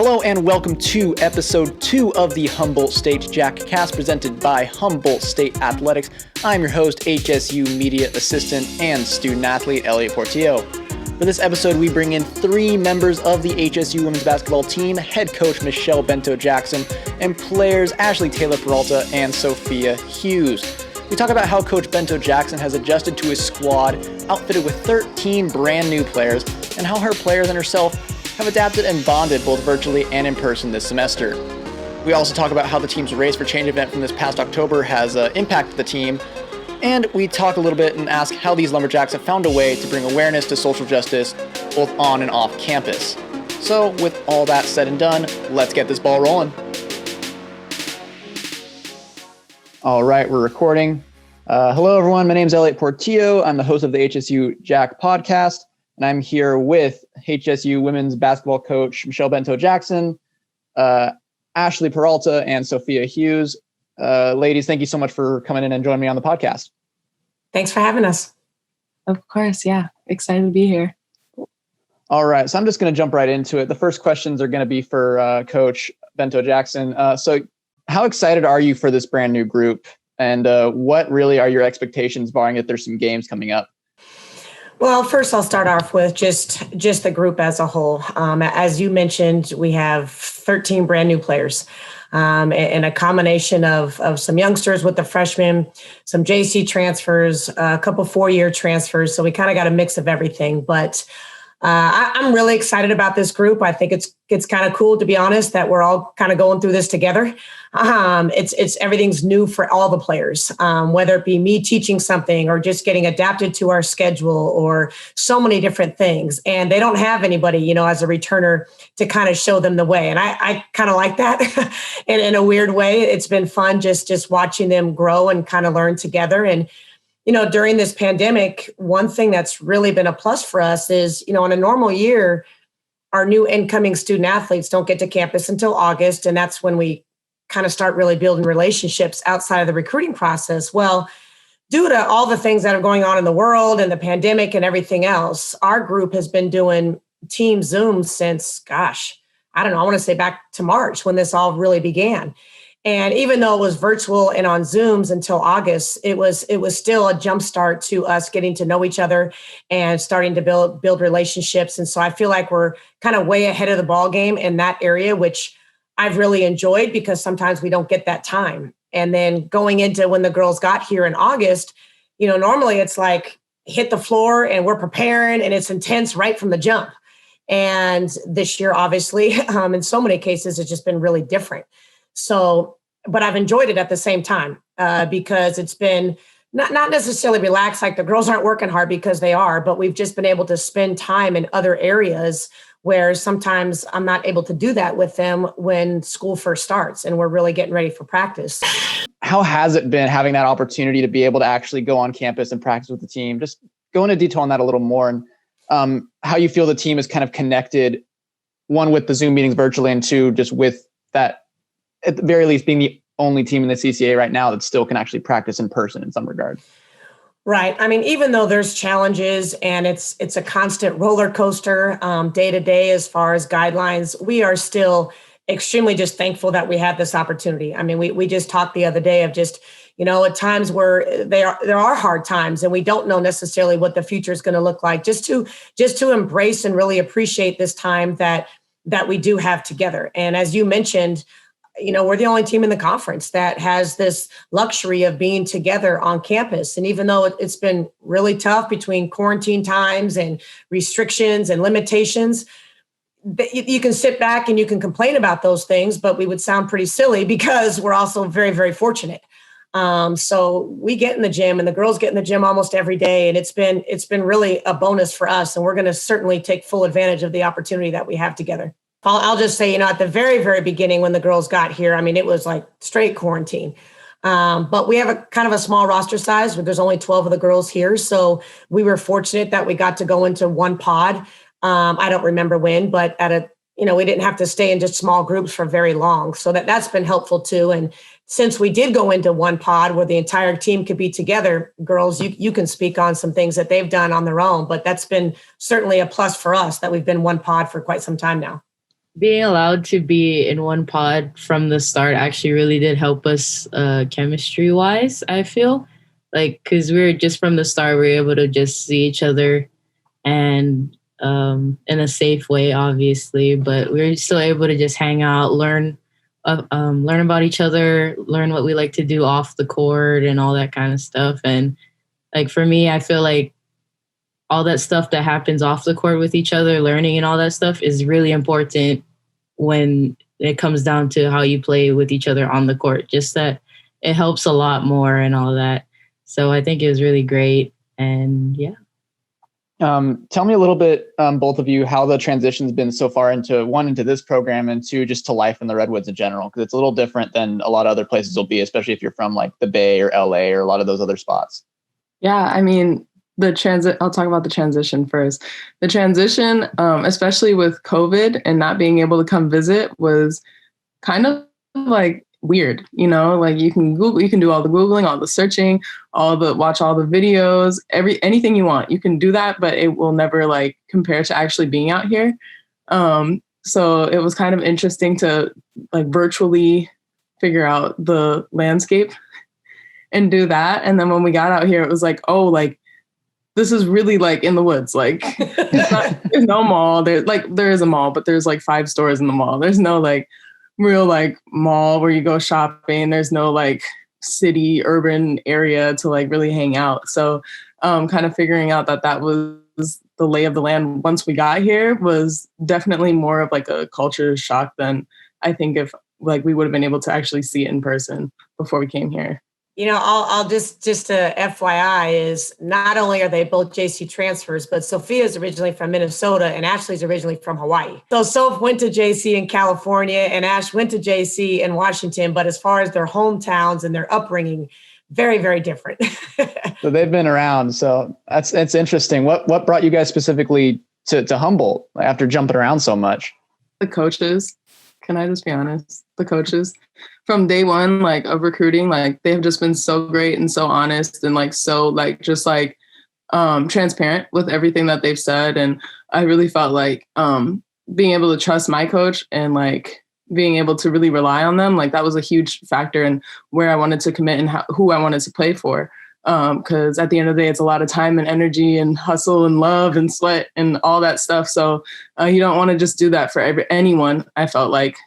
Hello and welcome to episode 2 of the Humboldt State JackCast presented by Humboldt State Athletics. I'm your host, HSU Media Assistant and Student Athlete Elliott Portillo. For this episode, we bring in 3 members of the HSU women's basketball team, head coach Michelle Bento-Jackson, and players Ashley Peralta and Sophia Hughes. We talk about how Coach Bento-Jackson has adjusted to his squad, outfitted with 13 brand new players, and how her players and herself have adapted and bonded both virtually and in person this semester. We also talk about how the team's Race for Change event from this past October has impacted the team, and we talk a little bit and ask how these Lumberjacks have found a way to bring awareness to social justice both on and off campus. So with all that said and done, let's get this ball rolling. All right, we're recording. Hello everyone, my name is Elliott Portillo. I'm the host of the HSU Jack podcast. And I'm here with HSU women's basketball coach Michelle Bento-Jackson, Ashley Peralta, and Sophia Hughes. Ladies, thank you so much for coming in and joining me on the podcast. Thanks for having us. Of course, yeah. Excited to be here. All right, so I'm just going to jump right into it. The first questions are going to be for Coach Bento-Jackson. So how excited are you for this brand new group? And what really are your expectations, barring that there's some games coming up? Well, first I'll start off with just the group as a whole. As you mentioned, we have 13 brand new players and a combination of some youngsters with the freshmen, some JC transfers, a couple 4-year transfers. So we kind of got a mix of everything. But I'm really excited about this group. I think it's kind of cool, to be honest, that we're all kind of going through this together. It's everything's new for all the players, whether it be me teaching something or just getting adapted to our schedule or so many different things. And they don't have anybody, as a returner to kind of show them the way. And I kind of like that in a weird way. It's been fun just watching them grow and kind of learn together. And during this pandemic, one thing that's really been a plus for us is, in a normal year, our new incoming student athletes don't get to campus until August. And that's when we kind of start really building relationships outside of the recruiting process. Well, due to all the things that are going on in the world and the pandemic and everything else, our group has been doing team Zoom since, I want to say back to March when this all really began. And even though it was virtual and on Zooms until August, it was still a jumpstart to us getting to know each other and starting to build relationships. And so I feel like we're kind of way ahead of the ball game in that area, which I've really enjoyed because sometimes we don't get that time. And then going into when the girls got here in August, normally it's like hit the floor and we're preparing and it's intense right from the jump. And this year, obviously, in so many cases, it's just been really different. So, but I've enjoyed it at the same time because it's been not necessarily relaxed, like the girls aren't working hard because they are, but we've just been able to spend time in other areas where sometimes I'm not able to do that with them when school first starts and we're really getting ready for practice. How has it been having that opportunity to be able to actually go on campus and practice with the team? Just go into detail on that a little more and how you feel the team is kind of connected, one with the Zoom meetings virtually and two, just with that, at the very least, being the only team in the CCA right now that still can actually practice in person in some regard. Right. I mean, even though there's challenges and it's a constant roller coaster day to day as far as guidelines, we are still extremely just thankful that we have this opportunity. I mean, we just talked the other day of just, at times where there are hard times and we don't know necessarily what the future is going to look like, just to embrace and really appreciate this time that we do have together. And as you mentioned, we're the only team in the conference that has this luxury of being together on campus. And even though it's been really tough between quarantine times and restrictions and limitations, you can sit back and you can complain about those things, but we would sound pretty silly because we're also very, very fortunate. So we get in the gym and the girls get in the gym almost every day. And it's been really a bonus for us. And we're going to certainly take full advantage of the opportunity that we have together. I'll just say, at the very, very beginning when the girls got here, I mean, it was like straight quarantine. But we have a kind of a small roster size where there's only 12 of the girls here. So we were fortunate that we got to go into one pod. I don't remember when, but we didn't have to stay in just small groups for very long. So that's been helpful too. And since we did go into one pod where the entire team could be together, girls, you can speak on some things that they've done on their own, but that's been certainly a plus for us that we've been one pod for quite some time now. being allowed to be in one pod from the start actually really did help us chemistry wise, I feel. Like, because we were just from the start, we were able to just see each other and in a safe way, obviously, but we were still able to just hang out, learn about each other, learn what we like to do off the court and all that kind of stuff. And like for me, I feel like all that stuff that happens off the court with each other, learning and all that stuff is really important when it comes down to how you play with each other on the court. Just that it helps a lot more and all that. So I think it was really great. And yeah. Tell me a little bit, both of you, how the transition's been so far into this program and two, just to life in the Redwoods in general, because it's a little different than a lot of other places will be, especially if you're from like the Bay or LA or a lot of those other spots. Yeah, I mean, I'll talk about the transition first. The transition, especially with COVID and not being able to come visit, was kind of like weird, like you can Google, you can do all the Googling, all the searching, watch all the videos, anything you want, you can do that, but it will never like compare to actually being out here. So it was kind of interesting to like virtually figure out the landscape and do that. And then when we got out here, it was like, oh, like, this is really like in the woods. Like there's no mall. There is a mall, but there's like 5 stores in the mall. There's no like real like mall where you go shopping. There's no like city urban area to like really hang out. So kind of figuring out that was the lay of the land once we got here was definitely more of like a culture shock than I think if like we would have been able to actually see it in person before we came here. I'll just a FYI is not only are they both JC transfers, but Sophia's originally from Minnesota and Ashley's originally from Hawaii. So Soph went to JC in California and Ash went to JC in Washington. But as far as their hometowns and their upbringing, very, very different. So they've been around. So that's interesting. What brought you guys specifically to Humboldt after jumping around so much? The coaches. Can I just be honest? The coaches. From day one, like of recruiting, like they have just been so great and so honest and like so like just like transparent with everything that they've said. And I really felt like being able to trust my coach and like being able to really rely on them, like that was a huge factor in where I wanted to commit and who I wanted to play for. Because at the end of the day, it's a lot of time and energy and hustle and love and sweat and all that stuff. So you don't want to just do that for anyone, I felt like.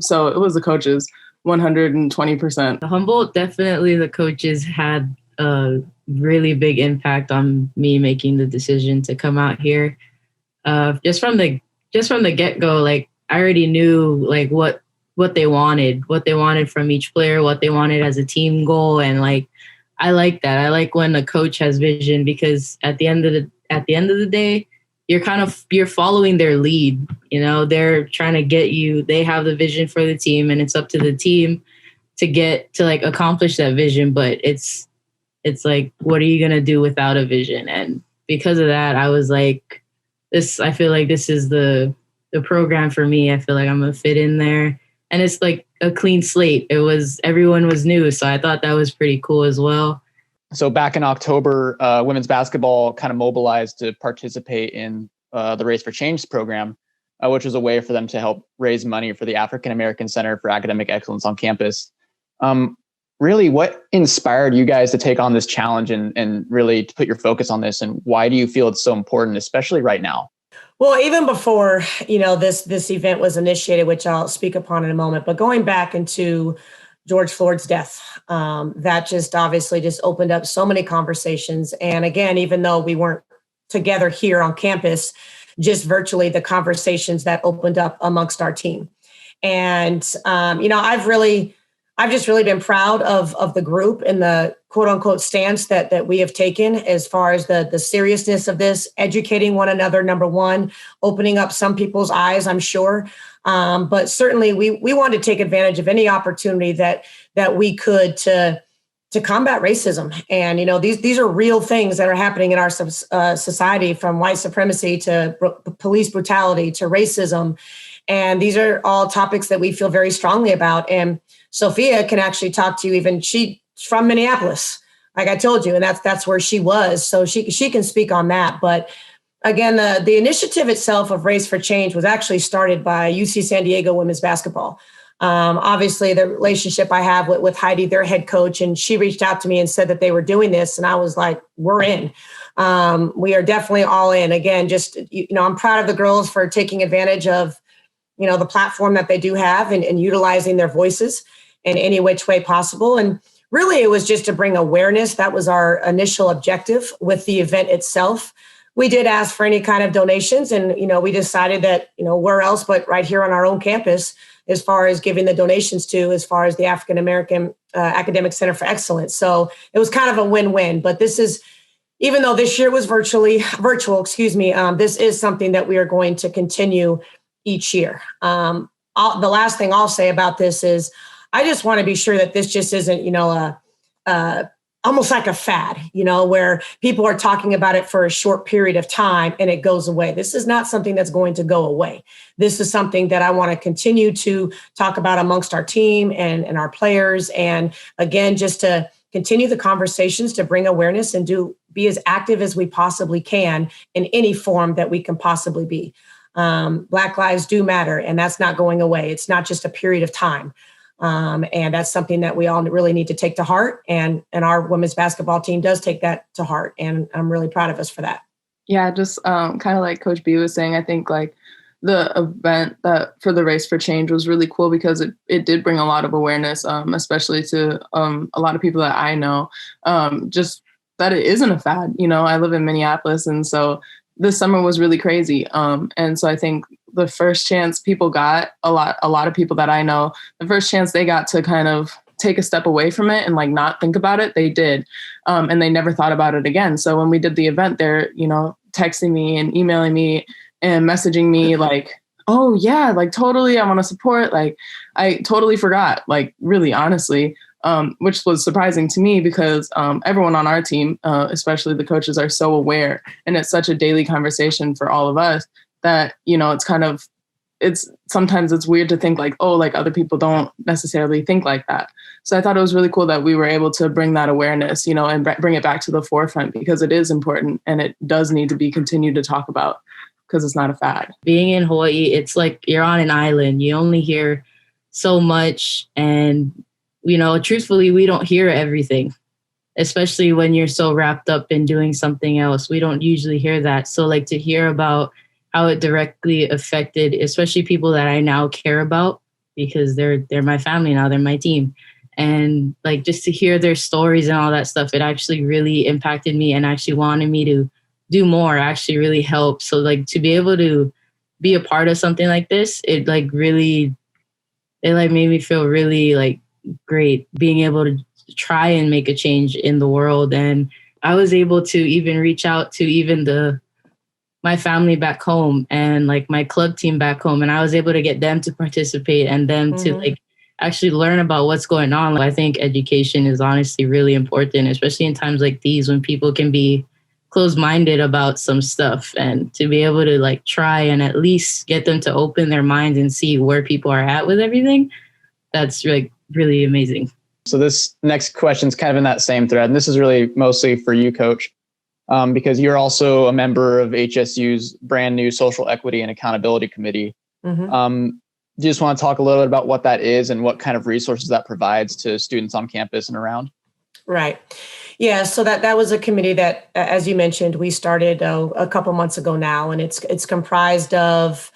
So it was the coaches. 120%. Humboldt, definitely the coaches had a really big impact on me making the decision to come out here. Just from the get-go, like I already knew like what they wanted from each player, what they wanted as a team goal. And like I like that. I like when a coach has vision, because at the end of the day, you're following their lead. They're trying to get you, they have the vision for the team, and it's up to the team to get to like accomplish that vision. But it's like, what are you going to do without a vision? And because of that, I was like, I feel like this is the program for me. I feel like I'm going to fit in there, and it's like a clean slate. Everyone was new. So I thought that was pretty cool as well. So back in October, women's basketball kind of mobilized to participate in the Race for Change program, which was a way for them to help raise money for the African American Center for Academic Excellence on campus. Really, what inspired you guys to take on this challenge and really to put your focus on this? And why do you feel it's so important, especially right now? Well, even before, this event was initiated, which I'll speak upon in a moment, but going back into George Floyd's death, that just obviously just opened up so many conversations. And again, even though we weren't together here on campus, just virtually the conversations that opened up amongst our team. And, I've just really been proud of the group and the quote unquote stance that we have taken as far as the seriousness of this, educating one another, number one, opening up some people's eyes, I'm sure. But certainly we want to take advantage of any opportunity that we could to combat racism. And, these are real things that are happening in our society, from white supremacy to police brutality to racism. And these are all topics that we feel very strongly about. And Sophia can actually talk to you, she's from Minneapolis, like I told you, and that's where she was. So she can speak on that. But Again, the initiative itself of Race for Change was actually started by UC San Diego women's basketball. Obviously, the relationship I have with Heidi, their head coach, and she reached out to me and said that they were doing this. And I was like, we're in. We are definitely all in. Again, just, I'm proud of the girls for taking advantage of, the platform that they do have and utilizing their voices in any which way possible. And really, it was just to bring awareness. That was our initial objective with the event itself. We did ask for any kind of donations, and we decided that where else but right here on our own campus, as far as giving the donations to, as far as the African American Academic Center for Excellence. So it was kind of a win-win. But this is, even though this year was virtual, this is something that we are going to continue each year. The last thing I'll say about this is, I just want to be sure that this just isn't, almost like a fad, where people are talking about it for a short period of time and it goes away. This is not something that's going to go away. This is something that I want to continue to talk about amongst our team and our players. And again, just to continue the conversations, to bring awareness and be as active as we possibly can in any form that we can possibly be. Black lives do matter, and that's not going away. It's not just a period of time. And that's something that we all really need to take to heart. And our women's basketball team does take that to heart. And I'm really proud of us for that. Yeah, just kind of like Coach B was saying, I think like the event that for the Race for Change was really cool because it did bring a lot of awareness, especially to a lot of people that I know, just that it isn't a fad. I live in Minneapolis, and so this summer was really crazy. And so I think the first chance people got, a lot of people that I know, the first chance they got to kind of take a step away from it and like not think about it, they did. And they never thought about it again. So when we did the event, they're, texting me and emailing me and messaging me like, oh yeah, like totally, I want to support. Like I totally forgot, like really honestly, which was surprising to me because everyone on our team, especially the coaches, are so aware. And it's such a daily conversation for all of us that, sometimes it's weird to think like, oh, like other people don't necessarily think like that. So I thought it was really cool that we were able to bring that awareness, and bring it back to the forefront because it is important and it does need to be continued to talk about because it's not a fad. Being in Hawaii, it's like you're on an island. You only hear so much. And, truthfully, we don't hear everything, especially when you're so wrapped up in doing something else. We don't usually hear that. So like to hear about how it directly affected, especially people that I now care about because they're my family now, they're my team. And like just to hear their stories and all that stuff, it actually really impacted me and actually wanted me to do more, actually really helped. So like to be able to be a part of something like this, it made me feel really like great being able to try and make a change in the world. And I was able to even reach out to my family back home and like my club team back home. And I was able to get them to participate and them to like actually learn about what's going on. I think education is honestly really important, especially in times like these when people can be closed-minded about some stuff, and to be able to like try and at least get them to open their minds and see where people are at with everything. That's like really amazing. So this next question is kind of in that same thread. And this is really mostly for you, Coach. Because you're also a member of HSU's brand new Social Equity and Accountability Committee. Do you just want to talk a little bit about what that is and what kind of resources that provides to students on campus and around? Right. Yeah. So that was a committee that, as you mentioned, we started a couple months ago now, and it's comprised of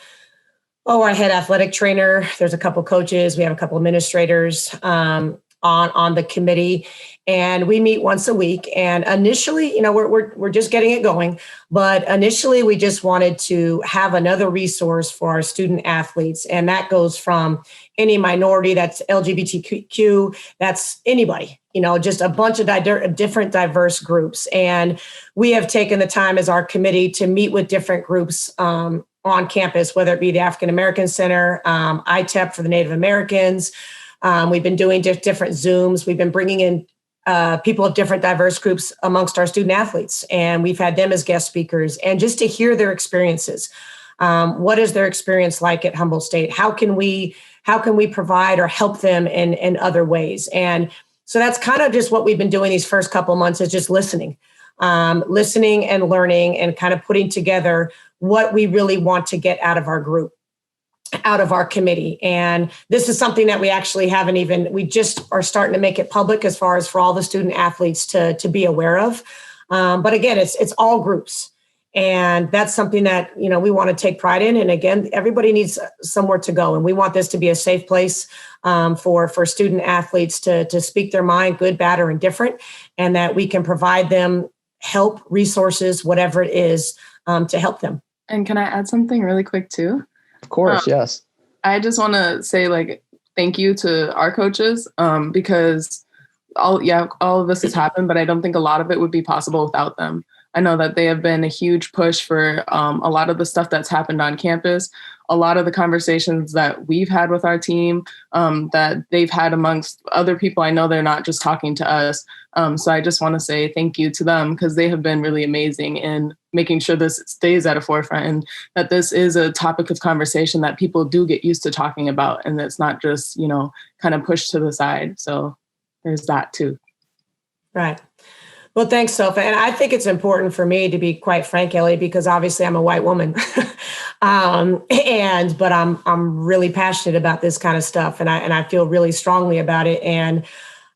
our head athletic trainer. There's a couple coaches. We have a couple administrators on the committee, and we meet once a week. And initially, we're just getting it going, but initially we just wanted to have another resource for our student athletes. And that goes from any minority, that's LGBTQ, that's anybody, just a bunch of different diverse groups. And we have taken the time as our committee to meet with different groups on campus, whether it be the African American Center, ITEP for the Native Americans. We've been doing different Zooms. We've been bringing in people of different diverse groups amongst our student athletes, and we've had them as guest speakers, and just to hear their experiences. What is their experience like at Humboldt State? How can we provide or help them in other ways? And so that's kind of just what we've been doing these first couple months, is just listening. listening and learning and kind of putting together what we really want to get out of our group, out of our committee. And this is something that we actually we just are starting to make it public as far as for all the student athletes to be aware of. But again, it's all groups. And that's something that, we want to take pride in. And again, everybody needs somewhere to go. And we want this to be a safe place for student athletes to speak their mind, good, bad, or indifferent, and that we can provide them help, resources, whatever it is, to help them. And can I add something really quick too? Of course, yes. I just want to say thank you to our coaches because all of this has happened, but I don't think a lot of it would be possible without them. I know that they have been a huge push for a lot of the stuff that's happened on campus, a lot of the conversations that we've had with our team, that they've had amongst other people. I know they're not just talking to us. So I just want to say thank you to them because they have been really amazing in making sure this stays at a forefront and that this is a topic of conversation that people do get used to talking about and that's not just, kind of pushed to the side. So there's that too. Right. Well, thanks, Sophia. And I think it's important for me to be quite frank, Elliott, because obviously I'm a white woman, but I'm really passionate about this kind of stuff, and I feel really strongly about it, and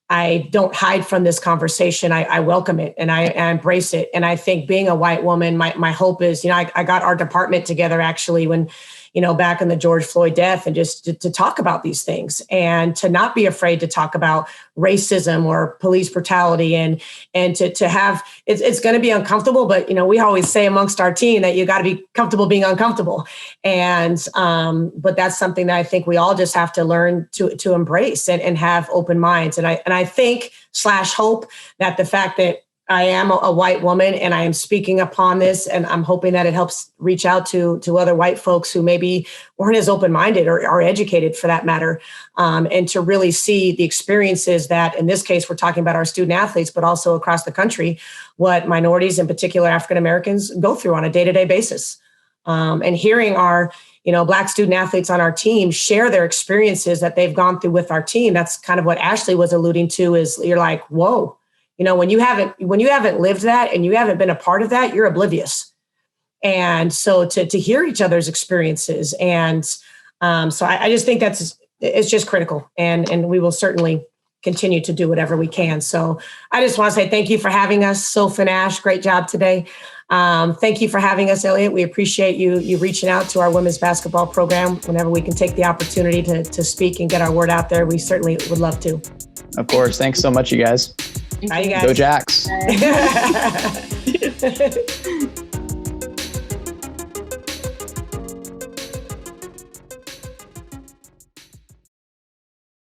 I don't hide from this conversation. I welcome it and I embrace it. And I think being a white woman, my hope is, I got our department together actually when, back in the George Floyd death, and just to talk about these things and to not be afraid to talk about racism or police brutality and to have, it's going to be uncomfortable, but, we always say amongst our team that you got to be comfortable being uncomfortable. And, but that's something that I think we all just have to learn to embrace and have open minds. And I think /hope that the fact that I am a white woman and I am speaking upon this, and I'm hoping that it helps reach out to other white folks who maybe weren't as open-minded or are educated for that matter, and to really see the experiences that, in this case, we're talking about our student athletes, but also across the country, what minorities, in particular African Americans, go through on a day-to-day basis. And hearing our Black student athletes on our team share their experiences that they've gone through with our team, that's kind of what Ashley was alluding to, is you're like, whoa. When you haven't lived that and you haven't been a part of that, you're oblivious. And so to hear each other's experiences. And so I just think it's just critical. And we will certainly continue to do whatever we can. So I just want to say thank you for having us, Soph and Ash. Great job today. Thank you for having us, Elliott. We appreciate you reaching out to our women's basketball program whenever we can take the opportunity to speak and get our word out there. We certainly would love to. Of course. Thanks so much, you guys. Bye, you guys. Go Jacks.